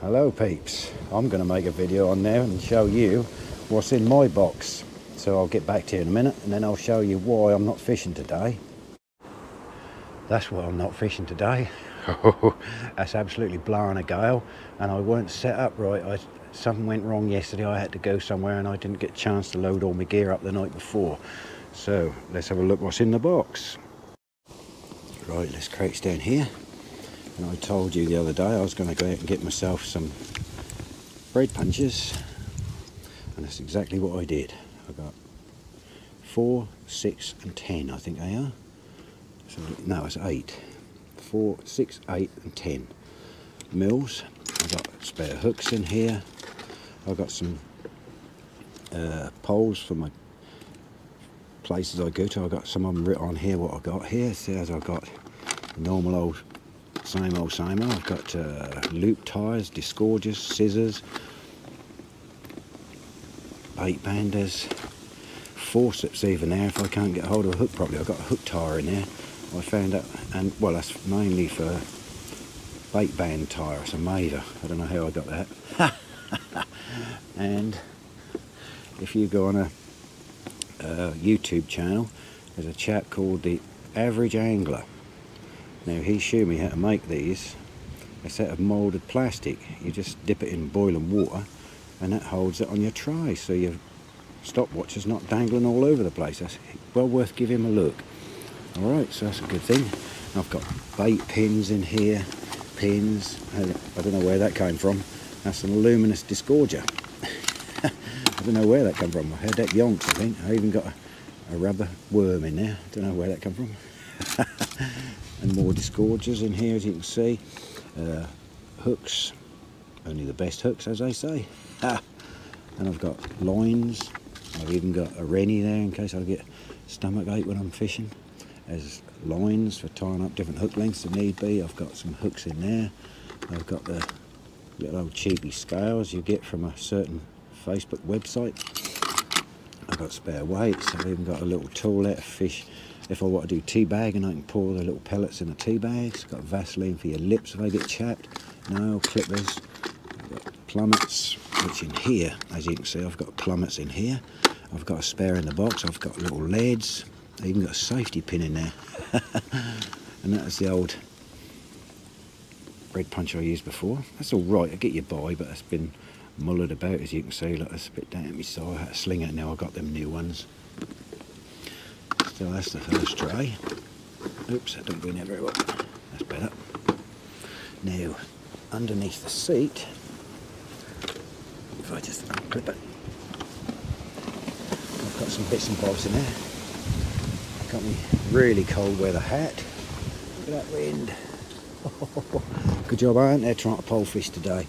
Hello peeps, I'm going to make a video on there and show you what's in my box. So I'll get back to you in a minute and then I'll show you why I'm not fishing today. That's why I'm not fishing today. That's absolutely blowing a gale and I weren't set up right. Something went wrong yesterday. I had to go somewhere and I didn't get a chance to load all my gear up the night before. So let's have a look what's in the box. Right, let's crates down here. And I told you the other day I was going to go out and get myself some braid punches, and that's exactly what I did. I got 4, 6 and 10 I think they are. So, no, it's 8. 4, 6, 8 and 10 mils. I've got spare hooks in here. I've got some poles for my places I go to. I've got some of them written on here what I got here. It says I've got normal old same old. I've got loop ties, disgorgers, scissors, bait banders, forceps even there if I can't get hold of a hook properly. I've got a hook tire in there. I found out, and well, that's mainly for bait band tire. It's a Maver. I don't know how I got that. And if you go on a YouTube channel, there's a chap called the Average Angler. Now he showed me how to make these. It's out of moulded plastic. You just dip it in boiling water and that holds it on your tray so your stopwatch is not dangling all over the place. That's well worth giving him a look. Alright, so that's a good thing. I've got bait pins in here. Pins. I don't know where that came from. That's an luminous disgorger. I don't know where that came from. I had that yonks, I think. I even got a rubber worm in there. I don't know where that came from. And more disgorgers in here, as you can see. Hooks, only the best hooks, as they say. And I've got lines. I've even got a rennie there in case I get stomach ache when I'm fishing. There's lines for tying up different hook lengths if need be. I've got some hooks in there. I've got the little old cheapy scales you get from a certain Facebook website. I've got spare weights. I've even got a little tool there to fish if I want to do tea bagging. I can pour the little pellets in the tea bags. Got Vaseline for your lips if they get chapped. Nail clippers. I've got plummets, which in here, as you can see, I've got plummets in here. I've got a spare in the box. I've got little leads. I even got a safety pin in there. And that is the old braid punch I used before. That's all right. I get you by, but it's been mullered about, as you can see. Like, it's a bit damp, so I had to sling it. Now I've got them new ones. So that's the first tray. Oops, that don't go in there very well. That's better. Now, underneath the seat, if I just unclip it, I've got some bits and bobs in there. Got me really cold weather hat. Look at that wind. Good job I ain't there trying to pole fish today.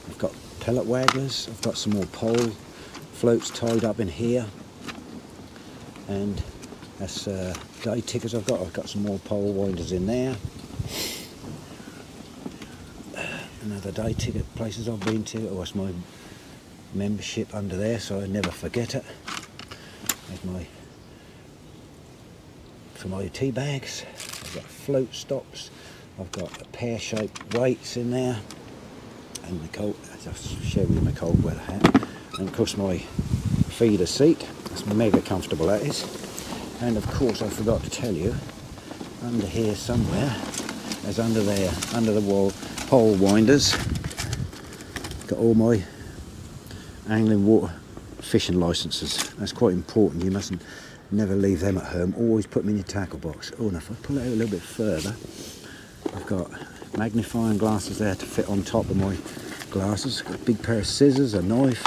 I've got pellet wagglers. I've got some more pole floats tied up in here. And that's day tickers I've got some more pole winders in there. Another day ticket places I've been to. Oh, that's my membership under there, so I never forget it. There's my, for my tea bags. I've got float stops. I've got pear-shaped weights in there. And the cold, I'll show you my cold weather hat. And of course my feeder seat. That's mega comfortable, that is. And of course I forgot to tell you, under here somewhere, as under there, under the wall, pole winders, got all my angling water fishing licenses. That's quite important. You mustn't never leave them at home. Always put them in your tackle box. Oh, and if I pull it out a little bit further, I've got magnifying glasses there to fit on top of my glasses. Got a big pair of scissors, a knife,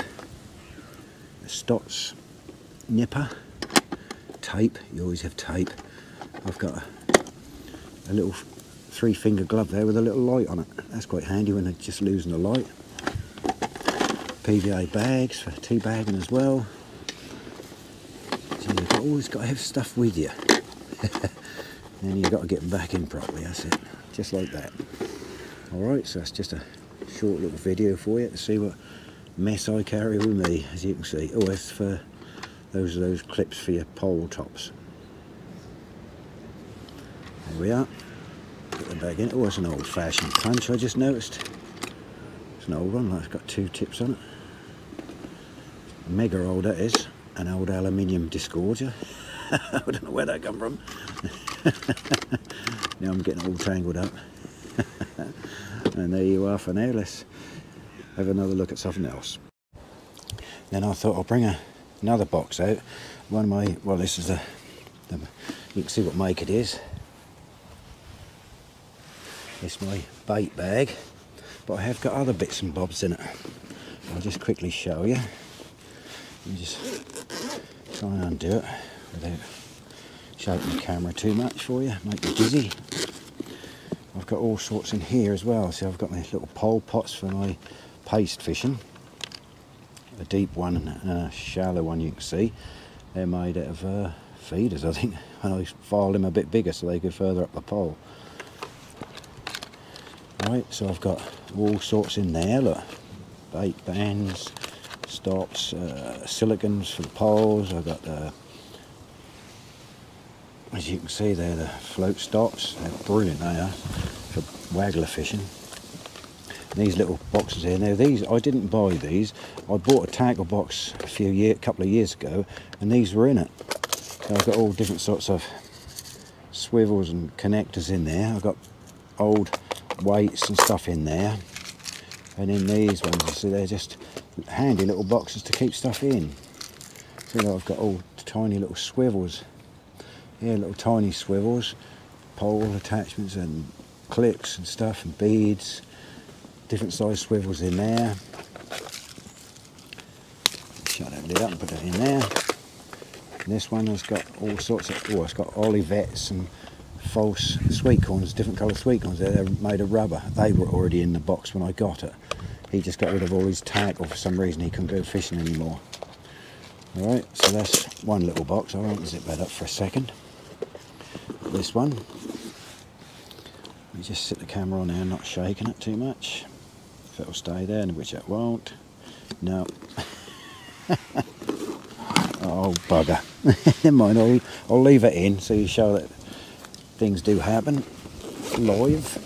a Stotz nipper, tape. You always have tape. I've got a little 3-finger glove there with a little light on it. That's quite handy when they're just losing the light. PVA bags for tea bagging as well. So you've always got to have stuff with you. And you've got to get them back in properly, that's it. Just like that. Alright, so that's just a short little video for you to see what mess I carry with me, as you can see. Oh, that's for those clips for your pole tops. There we are. Put them back in. Oh, it's an old-fashioned punch I just noticed. It's an old one, like it's got 2 tips on it. Mega old that is. An old aluminium disgorger. I don't know where that come from. Now I'm getting all tangled up. And there you are for now. Let's have another look at something else. Then I thought I'll bring another box out. One of my, well, this is you can see what make it is. It's my bait bag, but I have got other bits and bobs in it. I'll just quickly show you. You just try and undo it without shaking the camera too much for you, make you dizzy. I've got all sorts in here as well. See, I've got my little pole pots for my paste fishing. A deep one and a shallow one, you can see. They're made out of feeders, I think. And I filed them a bit bigger so they go further up the pole. Right, so I've got all sorts in there, look. Bait bands, stops, silicons for the poles. I've got, as you can see there, the float stops. They're brilliant, they are, for waggler fishing. These little boxes here. Now these, I didn't buy these. I bought a tackle box a couple of years ago, and these were in it. So I've got all different sorts of swivels and connectors in there. I've got old weights and stuff in there. And in these ones, you see, they're just handy little boxes to keep stuff in. See, like I've got all tiny little swivels. Yeah, little tiny swivels, pole attachments and clips and stuff and beads. Different size swivels in there. Shut that lid up and put that in there. And this one has got all sorts of, oh, it's got olivettes and false sweet corns, different colour sweet corns. They're made of rubber. They were already in the box when I got it. He just got rid of all his tackle for some reason. He couldn't go fishing anymore. Alright, so that's one little box. I won't zip that up for a second. This one. Let me just sit the camera on there, not shaking it too much. If it'll stay there, which it won't. No. Oh, bugger. Never mind, I'll leave it in so you show that things do happen live.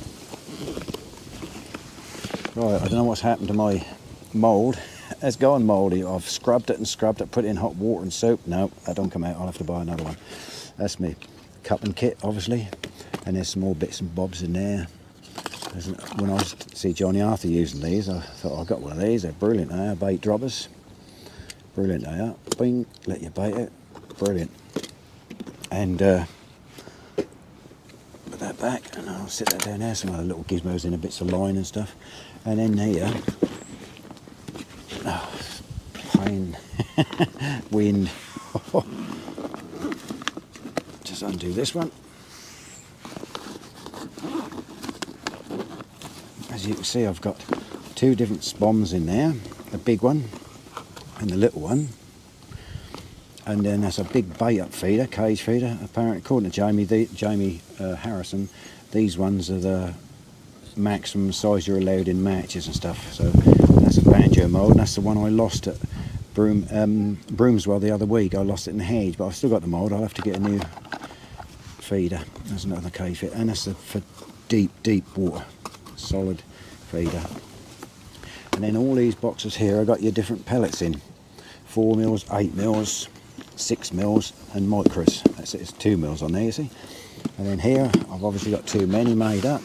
Right, I don't know what's happened to my mould. It's gone mouldy. I've scrubbed it and scrubbed it, put it in hot water and soap. No, that don't come out. I'll have to buy another one. That's me cupping kit, obviously. And there's some more bits and bobs in there. When I see Johnny Arthur using these, I thought, I've got one of these. They're brilliant. They are bait droppers. Brilliant they are. Bing, let your bait out. Brilliant. And put that back, and I'll sit that down there. Some other little gizmos in, a bits of line and stuff. And then here, oh, plain wind. Just undo this one. As you can see, I've got 2 different spoms in there, a big one and the little one. And then there's a big bait up feeder, cage feeder. Apparently, according to Jamie Harrison, these ones are the maximum size you're allowed in matches and stuff. So that's a banjo mould, and that's the one I lost at Broomswell the other week. I lost it in the hedge, but I've still got the mould. I'll have to get a new feeder. There's another cage feeder, and that's for deep water, solid feeder. And then all these boxes here, I've got your different pellets in. 4 mils, 8 mils, 6 mils and micros. That's it, it's 2 mils on there, you see. And then here, I've obviously got too many made up.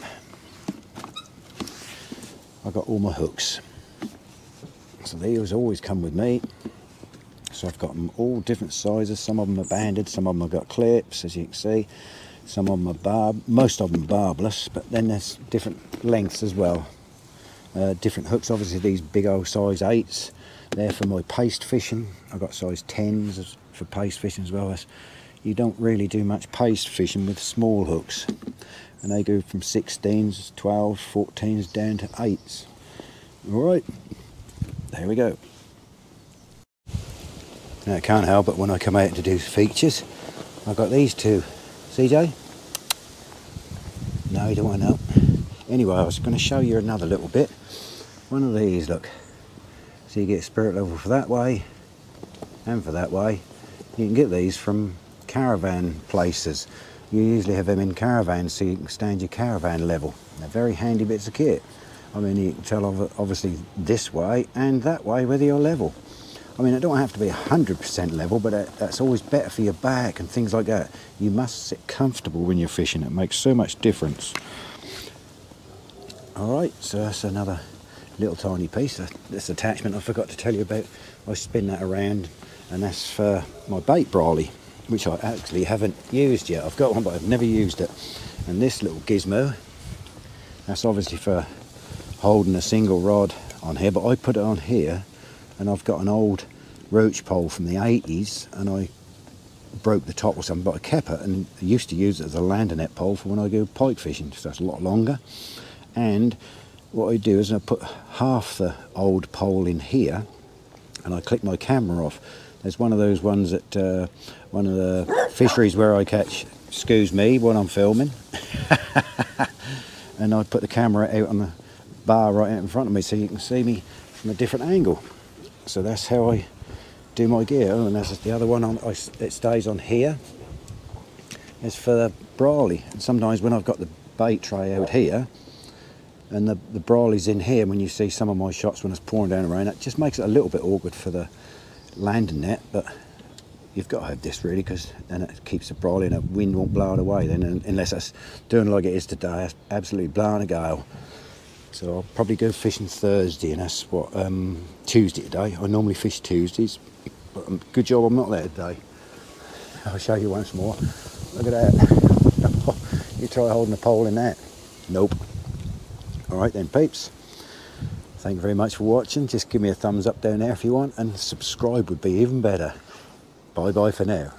I've got all my hooks. So these always come with me. So I've got them all different sizes. Some of them are banded, some of them have got clips, as you can see. Some of them are most of them barbless, but then there's different lengths as well. Different hooks, obviously these big old size 8s. They're for my paste fishing. I've got size 10s for paste fishing as well. You don't really do much paste fishing with small hooks. And they go from 16s, 12s, 14s down to 8s. Alright, there we go. Now I can't help it when I come out to do features. I've got these 2. CJ? No, you don't want to know. Anyway, I was going to show you another little bit. One of these, look. So you get spirit level for that way and for that way. You can get these from caravan places. You usually have them in caravans so you can stand your caravan level. They're very handy bits of kit. I mean, you can tell obviously this way and that way whether you're level. I mean, it don't have to be 100% level, but that's always better for your back and things like that. You must sit comfortable when you're fishing. It makes so much difference. All right, so that's another little tiny piece. This attachment I forgot to tell you about. I spin that around, and that's for my bait brolly, which I actually haven't used yet. I've got one, but I've never used it. And this little gizmo, that's obviously for holding a single rod on here, but I put it on here, and I've got an old Roach Pole from the 80s, and I broke the top or something, but I kept it, and I used to use it as a lander net pole for when I go pike fishing, so that's a lot longer. And what I do is I put half the old pole in here, and I click my camera off. There's one of those ones at one of the fisheries where I catch, excuse me, when I'm filming. And I put the camera out on the bar right out in front of me so you can see me from a different angle. So that's how I do my gear. Oh, and there's the other one it stays on here. It's for the brolly. And sometimes when I've got the bait tray out here and the brolly's in here, when you see some of my shots when it's pouring down the rain, it just makes it a little bit awkward for the landing net, but you've got to have this really, because then it keeps the brolly and the wind won't blow it away then, unless it's doing like it is today. It's absolutely blowing a gale. So I'll probably go fishing Thursday, and that's what, Tuesday today. I normally fish Tuesdays, but good job I'm not there today. I'll show you once more. Look at that. You try holding a pole in that. Nope. Alright then, peeps. Thank you very much for watching. Just give me a thumbs up down there if you want, and subscribe would be even better. Bye bye for now.